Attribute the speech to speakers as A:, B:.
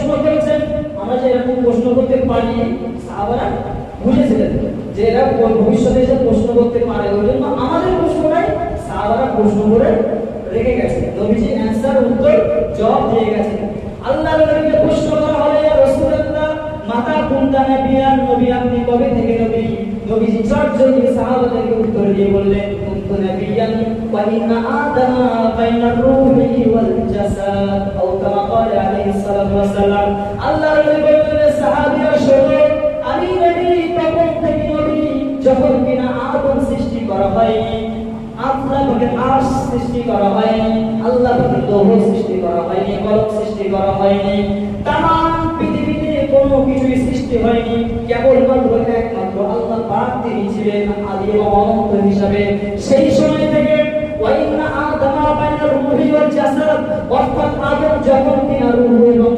A: প্রশ্ন করেছেন। আমরা যে এরকম প্রশ্ন করতে পারি, সাহাবারা বুঝেছিলেন যে এরা ভবিষ্যতে এসে প্রশ্ন করতে পারে, ওই জন্য আমাদের প্রশ্নটাই সাহাবারা প্রশ্ন করে রেখে গেছে। নবীজি অ্যান্সার, উত্তর, জবাব দিয়ে গেছেন। আল্লাহ নবীকে প্রশ্ন করা হলো, ইয়া রাসূলুল্লাহ মাতা কুনতা নাবিয়ান, নবী আপনি কবে থেকে নবী? নবীজি চটজলদি সাহাবাদেরকে উত্তর দিয়ে বললেন, কুনতু নাবিয়ান ওয়া ইন্না আদামা বাইনার রূহি ওয়াল জাসাদ, আও কামা ক্বালা আলাইহিস সালাতু ওয়াস সালাম। আল্লাহ নবী বললেন, সাহাবীরা শোনো, আমি নবী তখন থেকে নবী যখন কিনা আদম সৃষ্টি করা হয়নি, আল্লাহ পাকে আরশ সৃষ্টি করা হয়নি, আল্লাহ পাকে লৌহ সৃষ্টি করা হয়নি, কলম সৃষ্টি করা হয়নি, তামাম পৃথিবীতে কোনো কিছুই সৃষ্টি হয়নি, কেবলমাত্র একমাত্র আল্লাহ পাক তিনি ছিলেন আদি এবং অনন্ত হিসাবে। সেই সময় থেকে ওয়া ইন্না আদামা বাইনার রূহি ওয়াল জাসাদ, অর্থাৎ আদম যখন কিনা রূহ এবং